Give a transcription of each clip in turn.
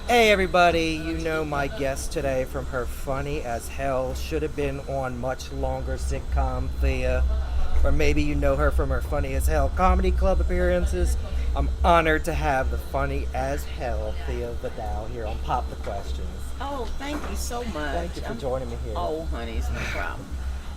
Hey everybody, you know my guest today from her funny as hell, should have been on much longer sitcom Thea, or maybe you know her from her funny as hell comedy club appearances. I'm honored to have the funny as hell Thea Vidale here on Pop the Questions. Oh, thank you so Thank much. you for joining me here. Oh, honey, it's no problem.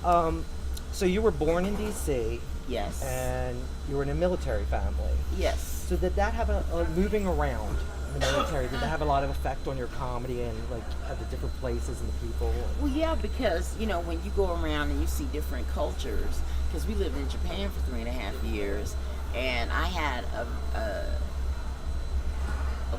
Um, so you were born in DC Yes. and you were in a military family. Yes. So did that have a moving around in the military? Did that have a lot of effect on your comedy and like at the different places and the people? Well, yeah, because, when you go around and you see different cultures, because we lived in Japan for 3.5 years, and I had a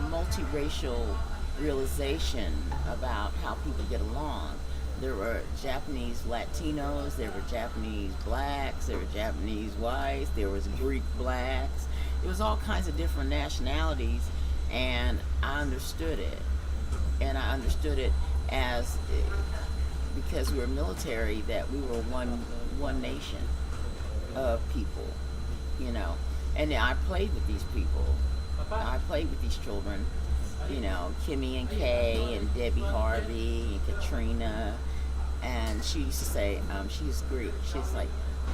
multiracial realization about how people get along. There were Japanese Latinos, there were Japanese blacks, there were Japanese whites, there was Greek blacks. It was all kinds of different nationalities, and I understood it. And I understood it as because we were military that we were one nation of people, you know. And I played with these people. I played with these children, Kimmy and Kay and Debbie Harvey and Katrina. And she used to say, she's Greek. She's like,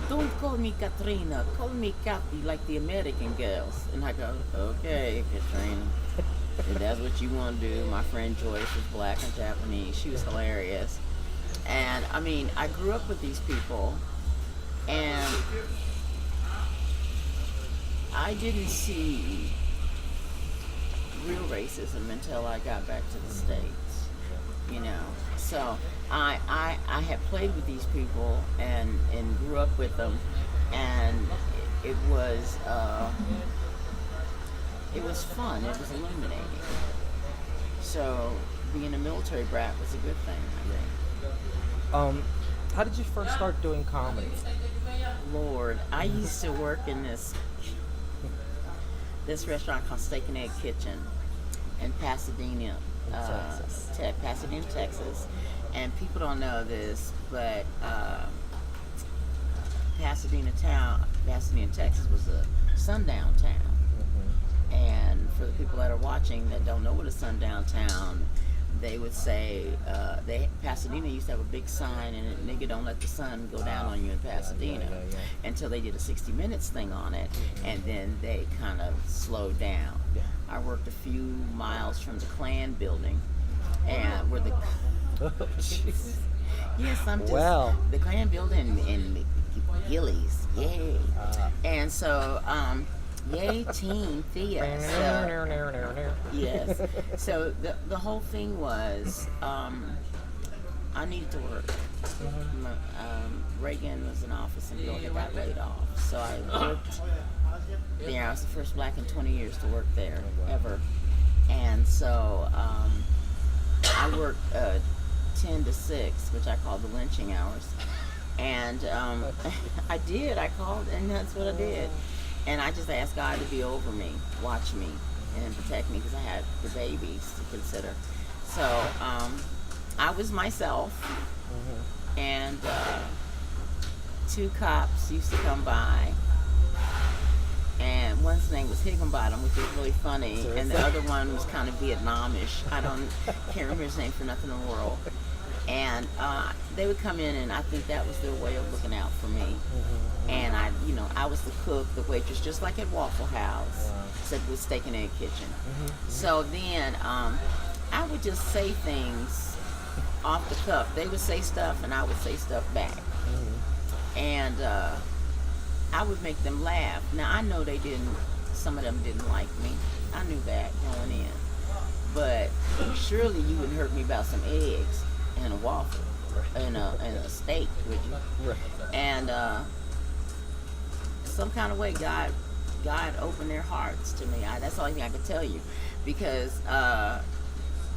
don't call me Katrina, call me Kathy, like the American girls. And I go, okay, Katrina. If that's what you want to do. My friend Joyce was black and Japanese. She was hilarious. And I mean, I grew up with these people, and I didn't see real racism until I got back to the States, So I had played with these people and grew up with them, and it was it was fun. It was illuminating. So being a military brat was a good thing, I think. Um, how did you first start doing comedy? Lord, I used to work in this restaurant called Steak and Egg Kitchen in Pasadena, In Texas. Pasadena, Texas. And people don't know this, but Pasadena, Texas was a sundown town. And for the people that are watching that don't know what a sundown town, they would say, Pasadena used to have a big sign, and it, nigga, don't let the sun go down on you in Pasadena, until they did a 60 Minutes thing on it, and then they kind of slowed down. Yeah. I worked a few miles from the Klan building, and where the Jeez. yes, I'm just Well. the Klan building in Gillies, yay, and so yay, Team Thea. So, yes. So the whole thing was, I needed to work. Reagan was in office and Bill had got laid off. So I worked there. I was the first black in 20 years to work there, ever. And so I worked 10 to 6, which I call the lynching hours. And I called, and that's what I did. And I just asked God to be over me, watch me, and protect me, because I had the babies to consider. So I was myself, and 2 cops used to come by, and one's name was Higginbottom, which was really funny, and the other one was kind of Vietnamish. Can't remember his name for nothing in the world. And they would come in, and I think that was their way of looking out for me. And I was the cook, the waitress, just like at Waffle House, except with Steak and Egg Kitchen. So then I would just say things off the cuff. They would say stuff, and I would say stuff back. And I would make them laugh. Now, I know some of them didn't like me. I knew that going in. But surely you wouldn't hurt me about some eggs and a waffle and a steak, would you? Right. And some kind of way God opened their hearts to me. That's the only thing I could tell you, because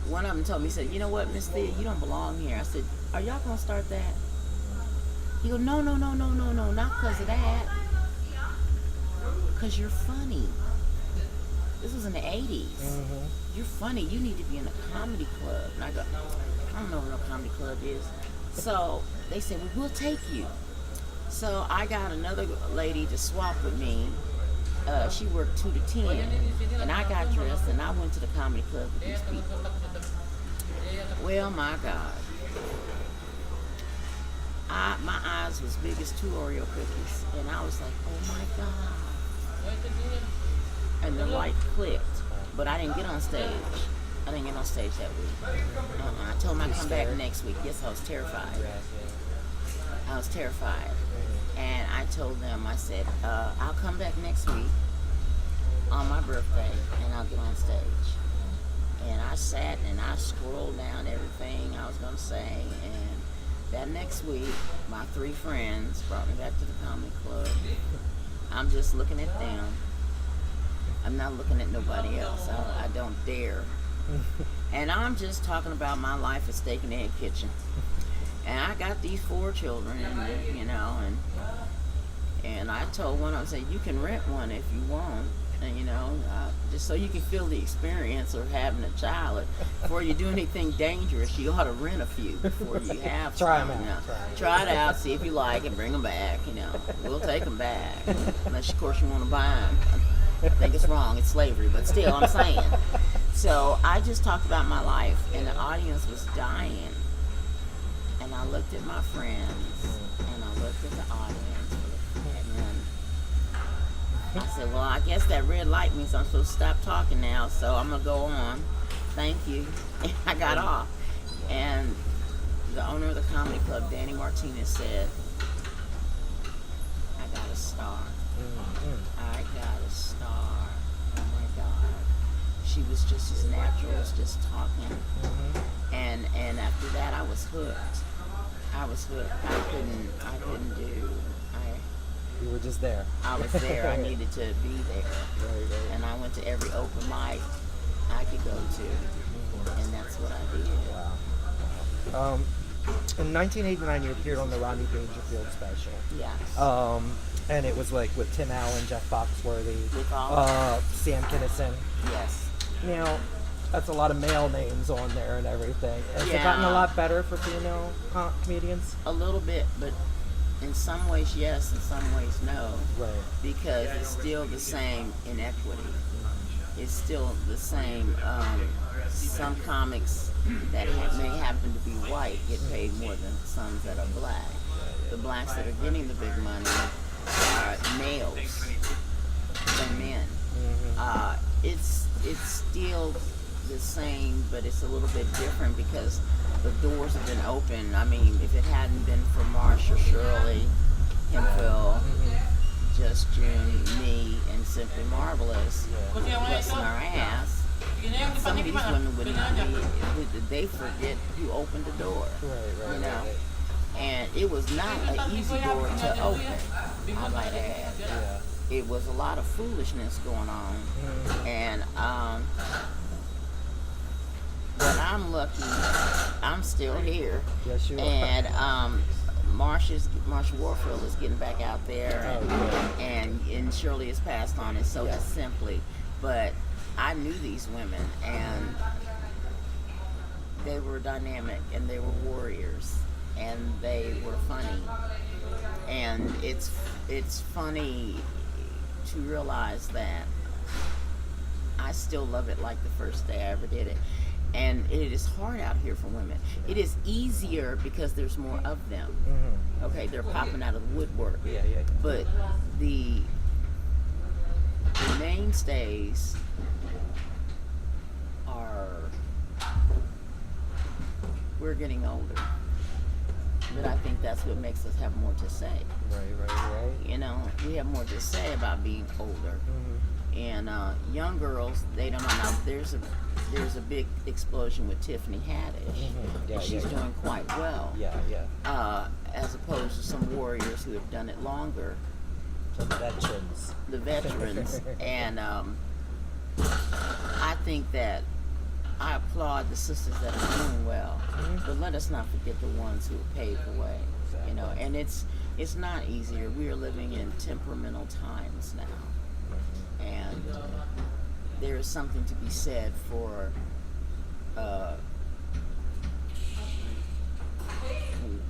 one of them told me, he said, you know what, Miss Thea, you don't belong here. I said, are y'all gonna start that? He goes, no, not because of that, because you're funny. This was in the 80s. You're funny. You need to be in a comedy club. And I go, I don't know what a comedy club is. So they said, well, we'll take you. So I got another lady to swap with me, she worked 2 to 10, and I got dressed and I went to the comedy club with these people. Well, my God, my eyes was big as 2 Oreo cookies, and I was like, oh my God. And the light clicked, but I didn't get on stage. I didn't get on stage that week. I told them I'd come back next week. Yes, I was terrified. I was terrified. And I told them, I said, I'll come back next week on my birthday, and I'll get on stage. And I sat and I scrolled down everything I was going to say, and that next week, my 3 friends brought me back to the comedy club. I'm just looking at them. I'm not looking at nobody else. I don't dare. And I'm just talking about my life at Steak and Egg Kitchen. And I got these 4 children, and, you know, and I told one, I said, you can rent one if you want, and, you know, just so you can feel the experience of having a child. Before you do anything dangerous, you ought to rent a few before you have Try some. them out. You know. Try it out, see if you like it, bring them back, you know. We'll take them back. Unless, of course, you want to buy them. I think it's wrong, it's slavery, but still, I'm saying. So I just talked about my life, and the audience was dying. And I looked at my friends, and I looked at the audience, and then I said, well, I guess that red light means I'm supposed to stop talking now, so I'm going to go on. Thank you. And I got off. And the owner of the comedy club, Danny Martinez, said, I got a star. I got a star. Oh my God. She was just as natural as just talking. And after that, I was hooked. I was hooked. I couldn't do. You were just there. I was there. I needed to be there. Right. And I went to every open mic I could go to. And that's what I did. Wow. In 1989, you appeared on the Rodney Dangerfield special. Yes. And it was like with Tim Allen, Jeff Foxworthy, With all Sam Kinison. Yes. Now, that's a lot of male names on there and everything. Has it Yeah. gotten a lot better for female comedians? A little bit, but in some ways yes, in some ways no. Right. Because it's still the same inequity. It's still the same. Some comics that may happen to be white get paid more than some that are black. The blacks that are getting the big money are males than men. It's still the same, but it's a little bit different because the doors have been open. I mean, if it hadn't been for Marsha, Shirley, Hemphill, Just June, me, and Simply Marvelous, busting our ass, some of these women would not be. They forget who opened the door. Right. You know, and it was not an easy door to open. I might add. Yeah. It was a lot of foolishness going on, and but I'm lucky. I'm still here. Yes, you are. And Marsha Warfield is getting back out there, and Shirley has passed on, and so does Simply. But I knew these women, and they were dynamic, and they were warriors, and they were funny. And it's funny to realize that I still love it like the first day I ever did it. And it is hard out here for women. It is easier because there's more of them. Okay, they're popping out of the woodwork. Yeah. But the mainstays are, we're getting older. But I think that's what makes us have more to say. Right. You know, we have more to say about being older. And young girls, they don't know. Now, there's a big explosion with Tiffany Haddish. And she's doing quite well. Yeah. As opposed to some warriors who have done it longer. Some veterans. The veterans. And I think that I applaud the sisters that are doing well, but let us not forget the ones who have paved the way. You know, and it's not easier. We are living in temperamental times now, and there is something to be said for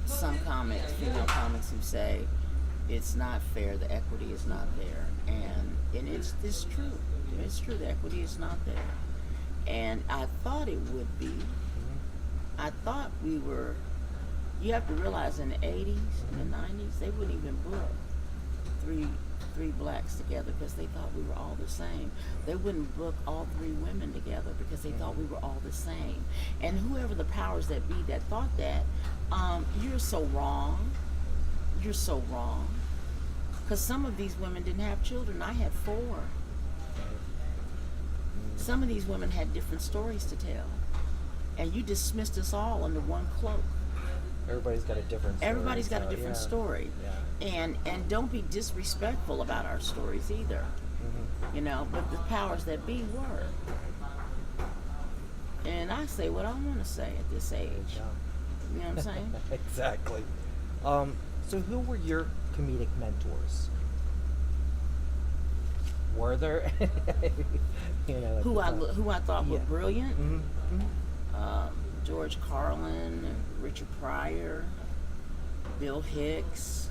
some comics, female comics, who say, it's not fair. The equity is not there, and it's true. It's true. The equity is not there, and I thought it would be. I thought we were. You have to realize in the 80s, in the 90s, they wouldn't even book three blacks together because they thought we were all the same. They wouldn't book all three women together because they thought we were all the same. And whoever the powers that be that thought that, you're so wrong. You're so wrong. Because some of these women didn't have children. I had 4. Some of these women had different stories to tell. And you dismissed us all under one cloak. Everybody's got a different story. Everybody's got a different story. Yeah. And don't be disrespectful about our stories either. You know, but the powers that be were. And I say what I want to say at this age. You know what I'm saying? Exactly. So who were your comedic mentors? Were there? Who I thought were brilliant? George Carlin, Richard Pryor, Bill Hicks.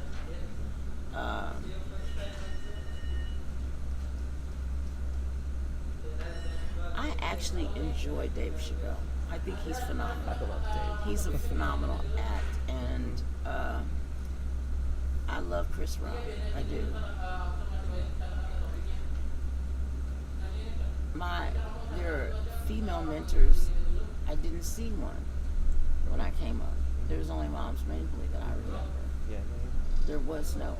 I actually enjoy Dave Chappelle. I think he's phenomenal. I love Dave. He's a phenomenal act, and I love Chris Rock. I do. There are female mentors. I didn't see one when I came up. There was only Moms Mabley that I remember. Yeah. There was no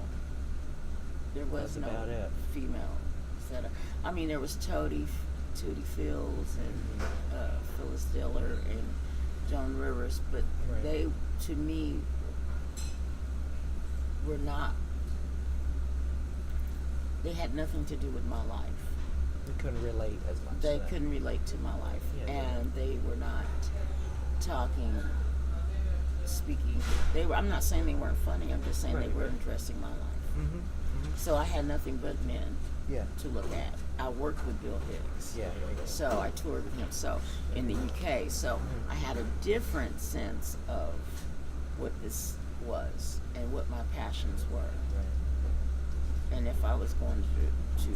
That's about it. female setup. I mean, there was Tootie Fields and Phyllis Diller and Joan Rivers, but they, to me, were not. They had nothing to do with my life. They couldn't relate as much. They couldn't relate to my life, and they were not speaking. They were. I'm not saying they weren't funny. I'm just saying they weren't addressing my life. So I had nothing but men to look at. I worked with Bill Hicks. So I toured with him. So in the UK. So I had a different sense of what this was and what my passions were. And if I was going to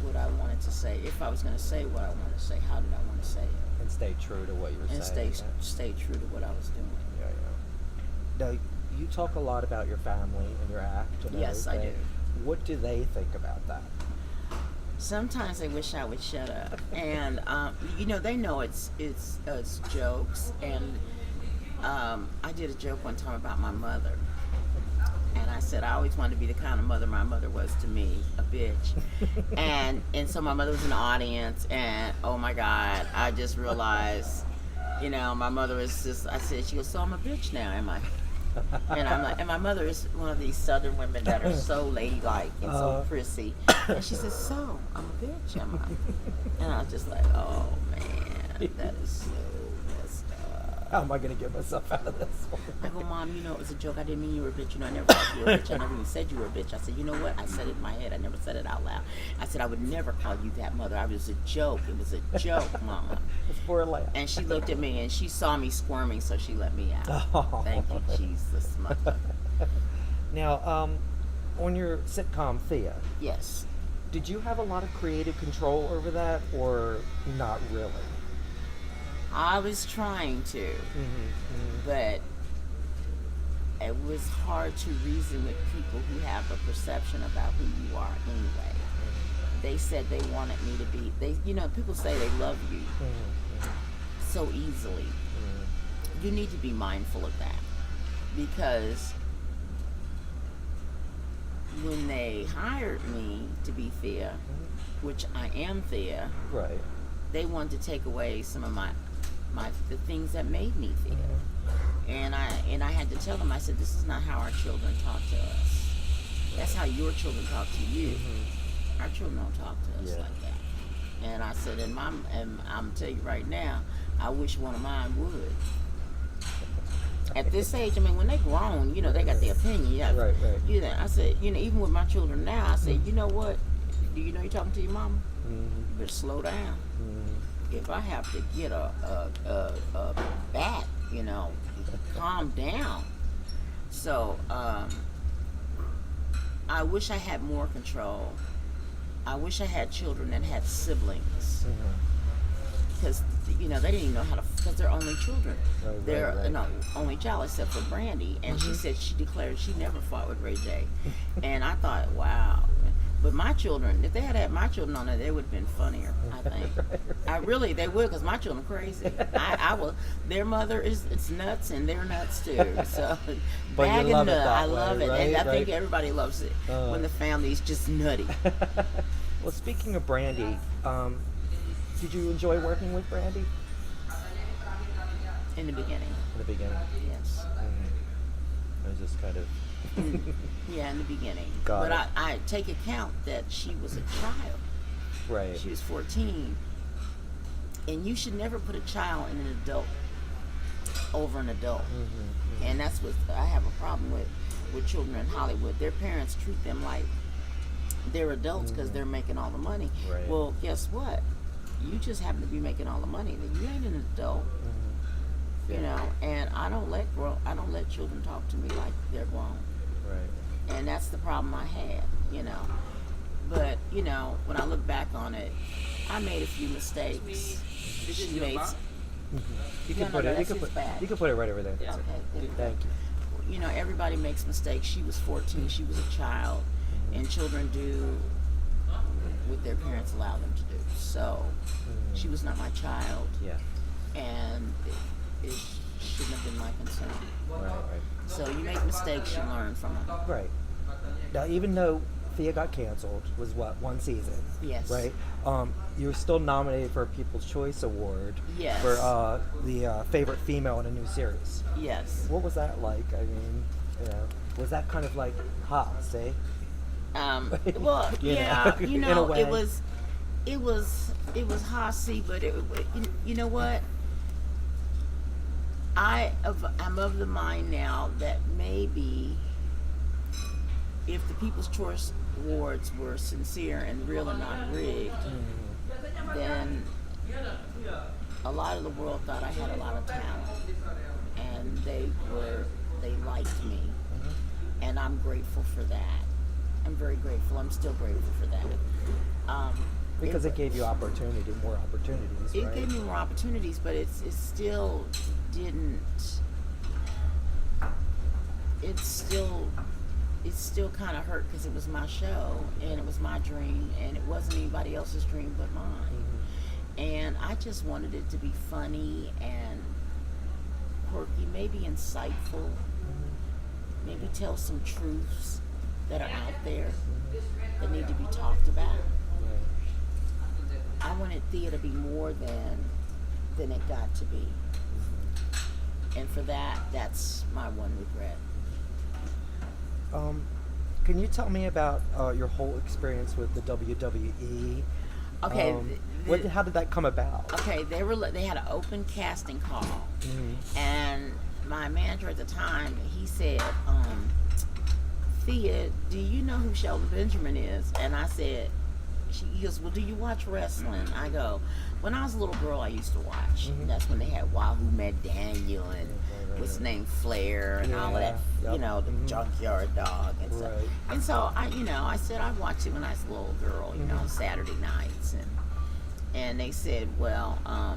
what I wanted to say, if I was going to say what I wanted to say, how did I want to say it? And stay true to what you were saying. And stay true to what I was doing. Now, you talk a lot about your family and your act. And yes, everything. I do. What do they think about that? Sometimes they wish I would shut up, and they know it's jokes. And I did a joke one time about my mother, and I said I always wanted to be the kind of mother my mother was to me, a bitch. and so my mother was in the audience, and oh my God, I just realized, my mother was just. I said, she goes, so I'm a bitch now, am I? And I'm like, and my mother is one of these Southern women that are so ladylike and so prissy. And she says, so, I'm a bitch, am I? And I was just like, oh man, that is so messed up. How am I going to get myself out of this one? I go, Mom, it was a joke. I didn't mean you were a bitch. I never thought you were a bitch. I never even said you were a bitch. I said, you know what? I said it in my head. I never said it out loud. I said, I would never call you that, Mother. I was a joke. It was a joke, Mama. It's for a laugh. And she looked at me and she saw me squirming, so she let me out. Oh. Thank you, Jesus, Mother. Now, on your sitcom, Thea. Yes. Did you have a lot of creative control over that, or not really? I was trying to, but it was hard to reason with people who have a perception about who you are anyway. They said they wanted me to be, people say they love you so easily. You need to be mindful of that, because when they hired me to be Thea, which I am Thea, right, they wanted to take away some of the things that made me Thea. And I had to tell them, I said, this is not how our children talk to us. That's how your children talk to you. Our children don't talk to us like that. And I said, and I'm telling you right now, I wish one of mine would. At this age, I mean, when they grown, they got their opinion. Right. I said, even with my children now, I said, you know what? Do you know you're talking to your mama? You better slow down. If I have to get a bat, calm down. So I wish I had more control. I wish I had children that had siblings. Because they didn't even know how to, because they're only children. They're right. an only child except for Brandy, and she said she declared she never fought with Ray J. And I thought, wow. But my children, if they had my children on there, they would have been funnier. I think. They would, because my children are crazy. I will. Their mother it's nuts, and they're nuts too. So But you bag and love it nut, that I love way, it, right? and I think Right. everybody loves it when the family's just nutty. Well, speaking of Brandy, did you enjoy working with Brandy In the beginning, in the beginning? yes. It was just kind of Yeah, in the beginning. Got But it. I take account that she was a child. right. She was 14. And you should never put a child and an adult over an adult. And that's what I have a problem with children in Hollywood. Their parents treat them like they're adults because they're making all the money. Right. Well, guess what? You just happen to be making all the money. You ain't an adult. And I don't let children talk to me like they're grown. Right. And that's the problem I had, But, when I look back on it, I made a few mistakes. She made You can put it. You can put it right over there. Okay, there you go. Thank you. Everybody makes mistakes. She was 14. She was a child. And children do what their parents allow them to do. So she was not my child. Yeah. And it shouldn't have been my concern. Right. So you make mistakes, you learn from them. Right. Now, even though Thea got canceled, was one season. Yes. Right. You were still nominated for a People's Choice Award. Yes. For the favorite female in a new series. Yes. What was that like? I mean, was that kind of like say? Well, You yeah, know, in a way. it was hossy, but you know what? I'm of the mind now that maybe if the People's Choice Awards were sincere and real and not rigged, then a lot of the world thought I had a lot of talent, and they liked me, and I'm grateful for that. I'm very grateful. I'm still grateful for that. Because it gave you more opportunities. It right? gave me more opportunities, but it still didn't. It still kind of hurt because it was my show and it was my dream and it wasn't anybody else's dream but mine. And I just wanted it to be funny and quirky, maybe insightful, maybe tell some truths that are out there that need to be talked about. I wanted Thea to be more than it got to be. And for that, that's my one regret. Can you tell me about your whole experience with the WWE? Okay. How did that come about? Okay, they had an open casting call, and my manager at the time, he said, Thea, do you know who Shelton Benjamin is? And I said, he goes, well, do you watch wrestling? I go, when I was a little girl, I used to watch. That's when they had Wahoo Met Daniel and what's his name, Flair, and all of that, the Junkyard Dog and stuff. Right. And so I said I watched it when I was a little girl, Saturday nights, and they said, well, I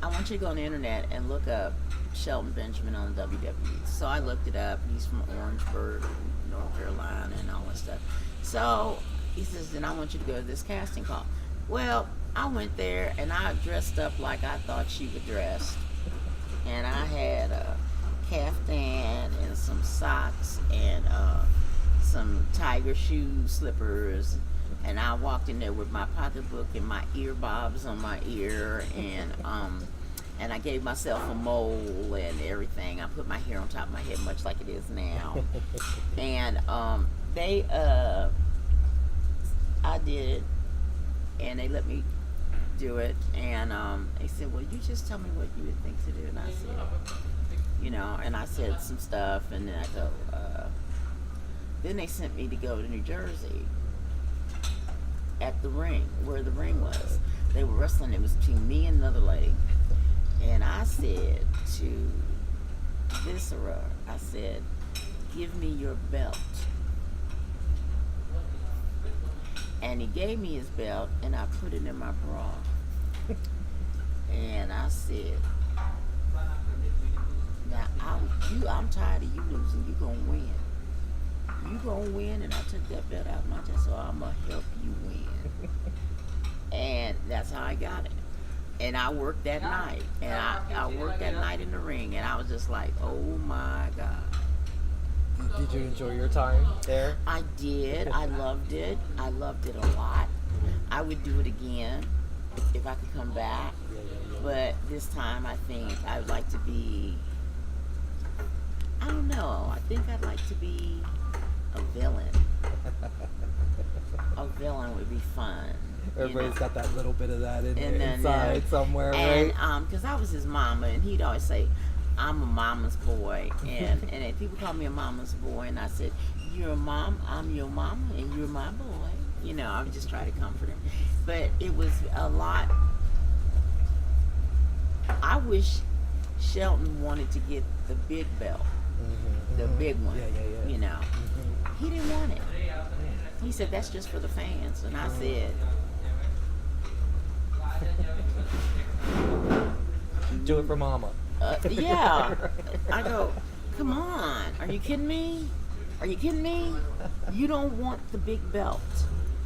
want you to go on the internet and look up Shelton Benjamin on WWE. So I looked it up. He's from Orangeburg, North Carolina, and all that stuff. So he says, then I want you to go to this casting call. Well, I went there and I dressed up like I thought she would dress. And I had a caftan and some socks and some tiger shoe slippers. And I walked in there with my pocketbook and my earbobs on my ear, and I gave myself a mole and everything. I put my hair on top of my head, much like it is now. And I did it, and they let me do it. And they said, well, you just tell me what you would think to do. And I said, and I said some stuff, and then I go, then they sent me to go to New Jersey at the ring, where the ring was. They were wrestling. It was between me and another lady. And I said to Viscera, I said, give me your belt. And he gave me his belt, and I put it in my bra. And I said, now, I'm tired of you losing. You gonna win. You gonna win. And I took that belt out of my chest, so I'm gonna help you win. And that's how I got it. And I worked that night. And I worked that night in the ring. And I was just like, oh my God. Did you enjoy your time there? I did. I loved it. I loved it a lot. I would do it again if I could come back. But this time I think I would like to be, I don't know, I think I'd like to be a villain. A villain would be fun. Everybody's got that little bit of that then, inside somewhere, and, right? because I was his mama, and he'd always say, I'm a mama's boy. And people call me a mama's boy, and I said, you're a mom, I'm your mama, and you're my boy. You know, I would just try to comfort him. But it was a lot. I wish Shelton wanted to get the big belt, the big one, you know. He didn't want it. He said, that's just for the fans. And I said, do it for mama. yeah. I go, come on. Are you kidding me? Are you kidding me? You don't want the big belt.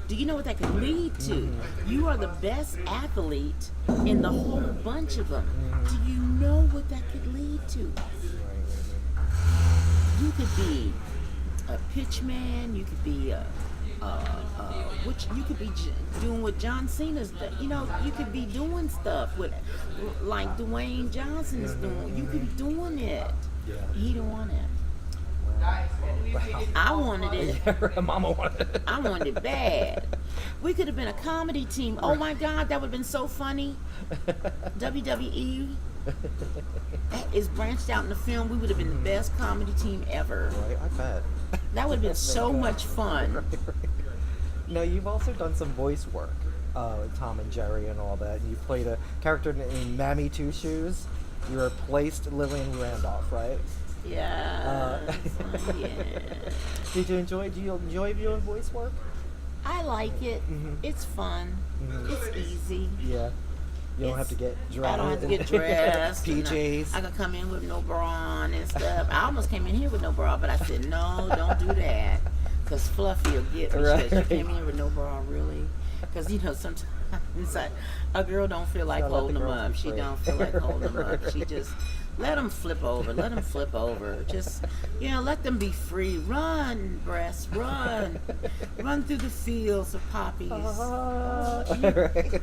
Do you know what that could lead to? You are the best athlete in the whole bunch of them. Do you know what that could lead to? You could be a pitchman. You could be you could be doing what John Cena's done. You know, you could be doing stuff with, like Dwayne Johnson is doing. You could be doing it. He didn't want it. I wanted it. Mama wanted it. I wanted it bad. We could have been a comedy team. Oh my God, that would have been so funny. WWE is branched out in the film. We would have been the best comedy team ever. Right, I bet. That would have been so much fun. No, you've also done some voice work, Tom and Jerry and all that. You played a character in Mammy Two Shoes. You replaced Lillian Randolph, right? Yeah. Yeah. Do you enjoy doing voice work? I like it. It's fun. It's easy. Yeah. You don't have to get dressed. I don't have to get dressed. PJs. I can come in with no bra on and stuff. I almost came in here with no bra, but I said, no, don't do that. Because Fluffy will get me. Right. She came in with no bra, really? Because, you know, sometimes a girl don't feel like holding them up. She don't feel like holding them up. She just, let them flip over. Let them flip over. Just, you know, let them be free. Run, breasts, run. Run through the fields of poppies. Right.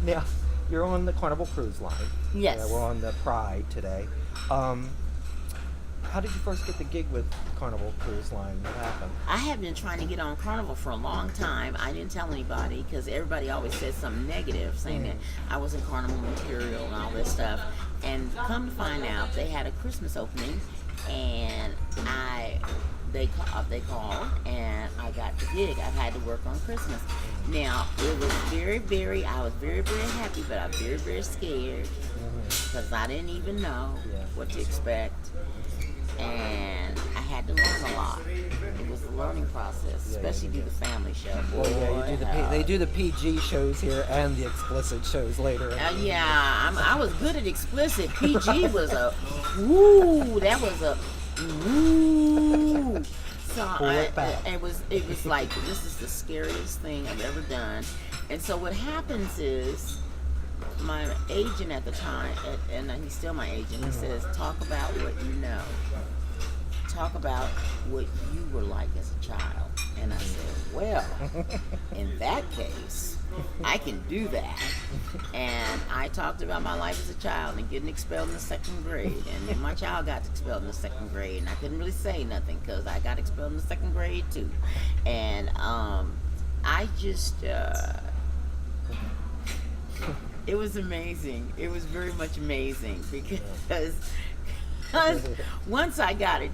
Now, you're on the Carnival Cruise Line. Yes. We're on the Pride today. How did you first get the gig with Carnival Cruise Line? What happened? I have been trying to get on Carnival for a long time. I didn't tell anybody because everybody always said something negative, saying that I was in Carnival material and all this stuff. And come to find out, they had a Christmas opening, and they called, and I got the gig. I had to work on Christmas. Now, it was I was very, very happy, but I was very, very scared because I didn't even know what to expect. And I had to learn a lot. It was a learning process, especially do the family show. Boy, they do the PG shows here and the explicit shows later. I was good at explicit. PG was a woo. That was a woo. So it was like, this is the scariest thing I've ever done. And so what happens is, my agent at the time, and he's still my agent, he says, talk about what you know. Talk about what you were like as a child. And I said, well, in that case, I can do that. And I talked about my life as a child and getting expelled in the second grade. And then my child got expelled in the second grade, and I couldn't really say nothing because I got expelled in the second grade too. And I just... it was amazing. It was very much amazing because once I got it,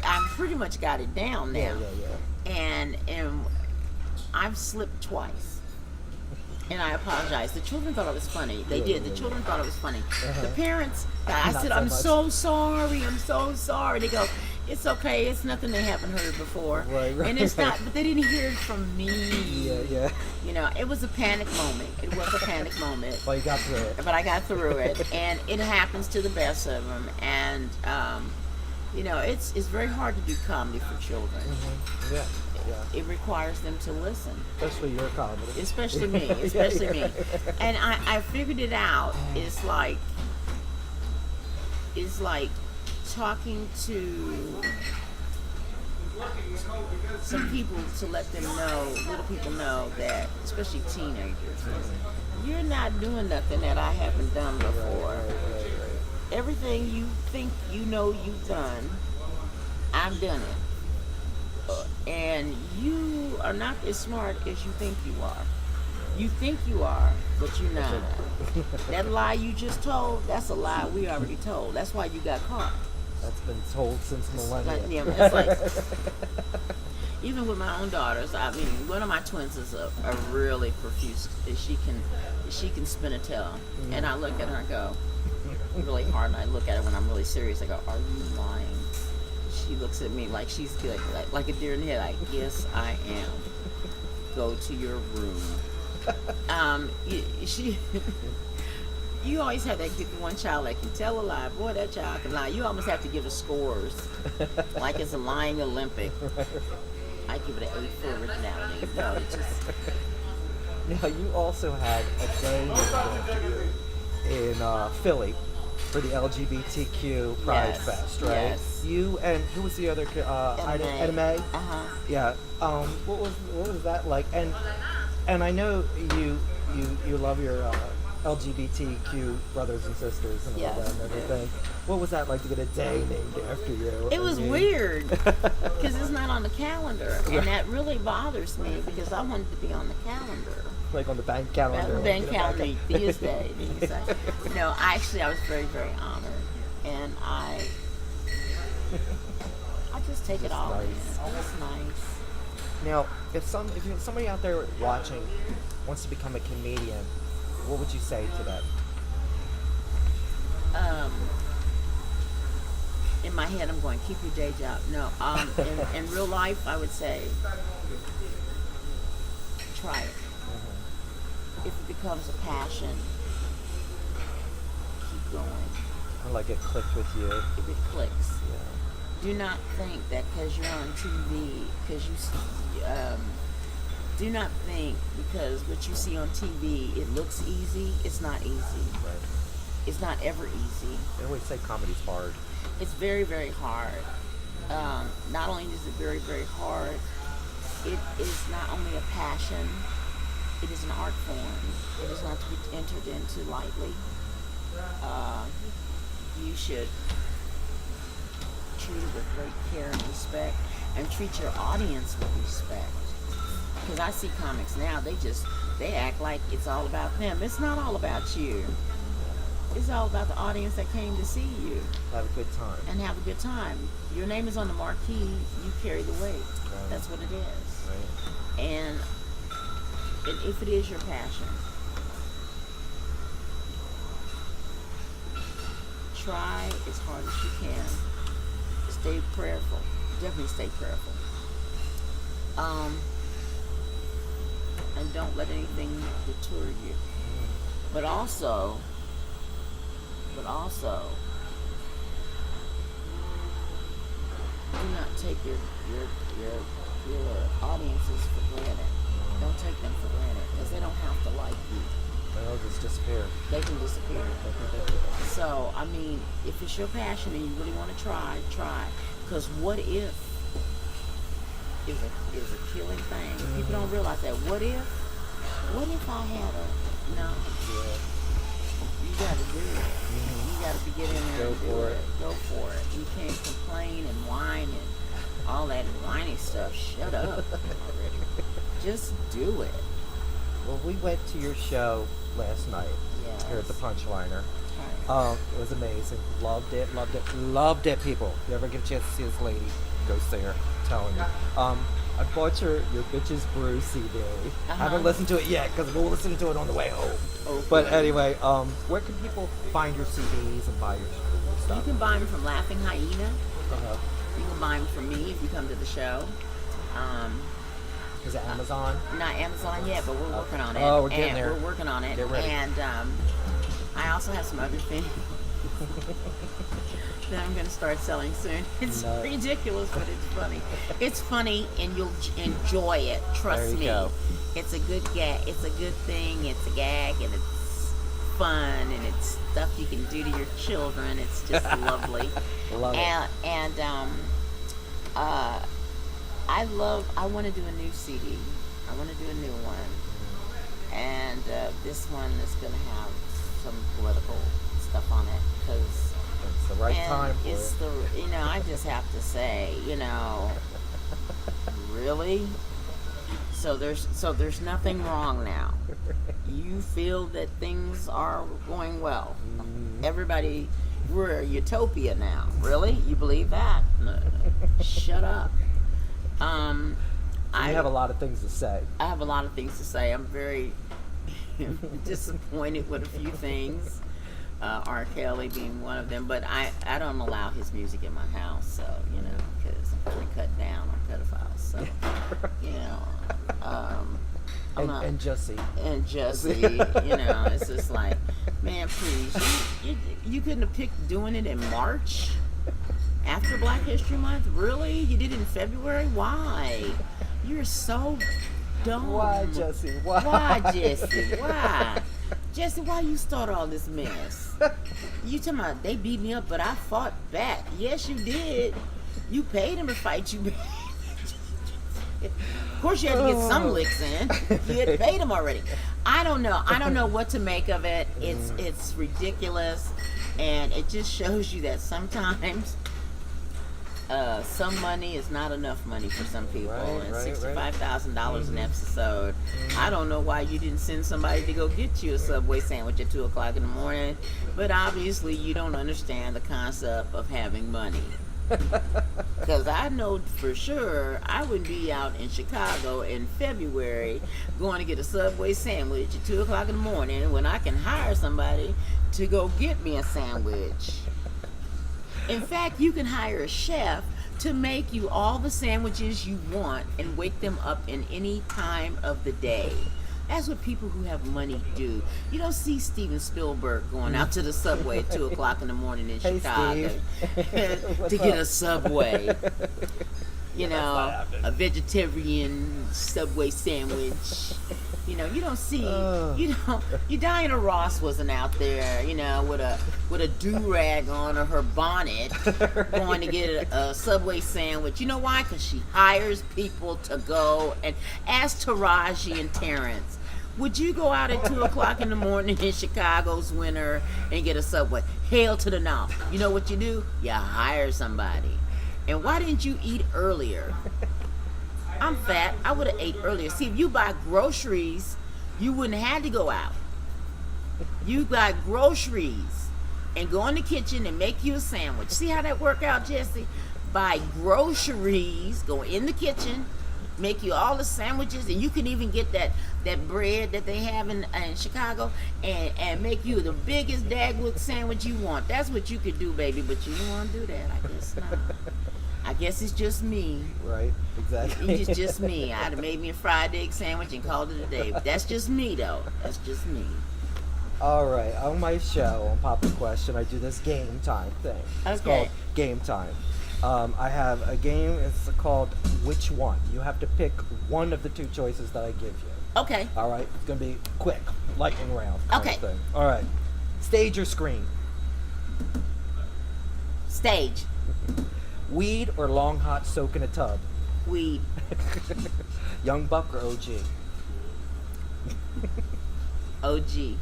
I pretty much got it down now. And I've slipped twice. And I apologize. The children thought it was funny. They did. The children thought it was funny. The parents, I said, I'm so sorry. I'm so sorry. They go, It's okay. It's nothing they haven't heard before. Right, right, And it's not, right. but they didn't hear it from me. Yeah, yeah. You know, it was a panic moment. It was a panic moment. Well, you got through it. But I got through it. And it happens to the best of them. And, you know, it's very hard to do comedy for children. Yeah, yeah. It requires them to listen. Especially your comedy. Especially me. Especially me. And I figured it out. It's like talking to some people to let them know, little people know that, especially teenagers, you're not doing nothing that I haven't done before. Everything you think you know you've done, I've done it. And you are not as smart as you think you are. You think you are, but you're not. That lie you just told, that's a lie we already told. That's why you got caught. That's been told since millennia. It's like, even with my own daughters, I mean, one of my twins is a really profuse. She can spin a tale, and I look at her and go really hard, and I look at her when I'm really serious. I go, "Are you lying?" She looks at me like she's good, like a deer in the head. Like, yes, I am. Go to your room. You always have that one child that can tell a lie. Boy, that child can lie. You almost have to give her scores, like it's a lying Olympic. I give it an 8 for originality. No, it just. Now, you also had a day in Philly for the LGBTQ Pride Fest, right? Yes. You and who was the other? Anime. Yeah. What was that like? And I know you love your LGBTQ brothers and sisters and all that and everything. What was that like to get a day named after you? It was weird because it's not on the calendar, and that really bothers me because I wanted to be on the calendar. Like on the bank calendar. The bank calendar, these days. No, I was very, very honored, and I just take it all in. It's nice. Now, if somebody out there watching wants to become a comedian, what would you say to them? In my head, I'm going, keep your day job. No, in real life, I would say, try it. If it becomes a passion, keep going. Or like it clicked with you. If it clicks. Yeah. Do not think that because you're on TV, do not think because what you see on TV, it looks easy. It's not easy. Right. It's not ever easy. They always say comedy's hard. It's very, very hard. Not only is it very, very hard, it is not only a passion, it is an art form. It is not to be entered into lightly. You should treat it with great care and respect, and treat your audience with respect. Because I see comics now, they act like it's all about them. It's not all about you. It's all about the audience that came to see you. Have a good time. And have a good time. Your name is on the marquee, you carry the weight. Right. That's what it is. Right. And if it is your passion, try as hard as you can. Stay prayerful. Definitely stay prayerful. And don't let anything deter you. But also, do not take your audiences for granted. Don't take them for granted because they don't have to like you. They'll just disappear. They can disappear. So, I mean, if it's your passion and you really want to try. Because what if is a killing thing. Mm-hmm. People don't realize that. What if I had no. Yeah. You got to do it. Mm-hmm. You got to get in there and do it. Go for it. You can't complain and whine and all that whiny stuff. Shut up already. Just do it. Well, we went to your show last night here at the Punchliner. It was amazing. Loved it, people. If you ever get a chance to see this lady, go see her. I'm telling you. I bought your Bitches Brew CD. I haven't listened to it yet because we'll listen to it on the way home. Okay. But anyway, where can people find your CDs and buy your stuff? You can buy them from Laughing Hyena. You can buy them from me if you come to the show. Is it Amazon? Not Amazon yet, but we're working on it. Oh, we're getting and there. We're working on it. Get ready. And I also have some other things that I'm going to start selling soon. It's ridiculous, but it's funny. It's funny, and you'll enjoy it. Trust me. Go. It's a good gag. It's a good thing. It's a gag, and it's fun, and it's stuff you can do to your children. It's just lovely. Love it. I want to do a new CD. I want to do a new one, and this one is going to have some political stuff on it because It's the right time for it's it. I just have to say, really. So there's nothing wrong now. You feel that things are going well. Everybody, we're a utopia now. Really? You believe that? No. Shut up. I have a lot of things to say. I have a lot of things to say. I'm very disappointed with a few things. R. Kelly being one of them, but I don't allow his music in my house, so because I'm kind of cut down on pedophiles, so And Jussie. And Jussie, it's just like, man, please, you couldn't have picked doing it in March after Black History Month, really? You did it in February? Why? You're so dumb. Why, Jussie? Why? Why, Jesse? Why? Jesse, why you start all this mess? You talking about they beat me up, but I fought back. Yes, you did. You paid him to fight you back. Of course, you had to get some licks in. You had paid him already. I don't know. I don't know what to make of it. It's ridiculous, and it just shows you that sometimes some money is not enough money for some people, and $65,000 an episode. I don't know why you didn't send somebody to go get you a Subway sandwich at 2:00 in the morning, but obviously you don't understand the concept of having money. Because I know for sure I wouldn't be out in Chicago in February going to get a Subway sandwich at 2:00 in the morning when I can hire somebody to go get me a sandwich. In fact, you can hire a chef to make you all the sandwiches you want and wake them up in any time of the day. That's what people who have money do. You don't see Steven Spielberg going out to the Subway at 2:00 in the morning in Chicago to get a Subway. A vegetarian Subway sandwich. You don't see. Diana Ross wasn't out there. With a do-rag on or her bonnet, going to get a Subway sandwich. You know why? Because she hires people to go and ask Taraji and Terrence. Would you go out at 2:00 in the morning in Chicago's winter and get a Subway? Hell to the no. You know what you do? You hire somebody. And why didn't you eat earlier? I'm fat. I would have ate earlier. See, if you buy groceries, you wouldn't have to go out. You buy groceries and go in the kitchen and make you a sandwich. See how that work out, Jesse? Buy groceries, go in the kitchen, make you all the sandwiches, and you can even get that bread that they have in Chicago and make you the biggest Dagwood sandwich you want. That's what you could do, baby, but you don't want to do that. I guess not. I guess it's just me. Right, exactly. It's just me. I'd have made me a fried egg sandwich and called it a day. But that's just me, though. That's just me. All right, on my show, on Pop the Question, I do this game time thing. It's called Game Time. I have a game, it's called Which One? You have to pick one of the two choices that I give you. Okay. All right, it's going to be quick, lightning round kind Okay. of thing. All right, stage or screen? Stage. Weed or long hot soak in a tub? Weed. Young buck or OG? OG.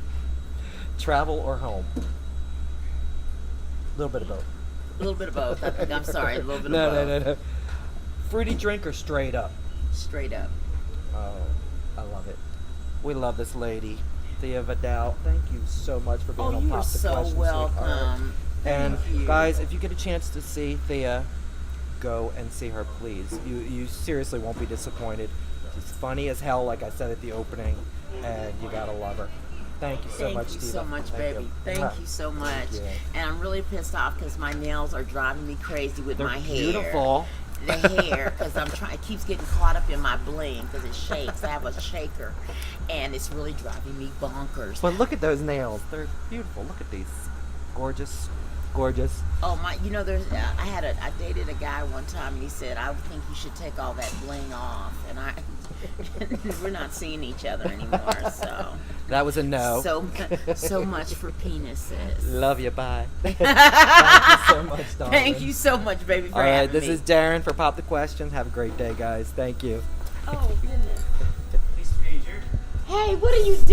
Travel or home? A little bit of both. A little bit of both. I'm sorry. A little bit of both. No. Fruity drink or straight up? Straight up. Oh, I love it. We love this lady, Thea Vidale. Thank you so much for being on you Pop are the so Question, welcome. sweetheart. And Thank you. guys, if you get a chance to see Thea, go and see her, please. You seriously won't be disappointed. She's funny as hell, like I said at the opening, and you gotta love her. Thank you so much, Thank you Steve. so much, baby. Thank Mwah. you so much. Yeah. And I'm really pissed off because my nails are driving me crazy with They're my hair. beautiful. The hair, because I'm trying. It keeps getting caught up in my bling because it shakes. I have a shaker, and it's really driving me bonkers. But look at those nails. They're beautiful. Look at these. Gorgeous. Gorgeous. Oh my! You know, I dated a guy one time, and he said, "I think you should take all that bling off." And we're not seeing each other anymore. So That was a no. so much for penises. Love you. Bye. Thank you so much, darling. Thank you so much, baby, for All right, having this me. is Darren for Pop the Question. Have a great day, guys. Thank you. Oh goodness. Miss Major. Hey, what are you doing?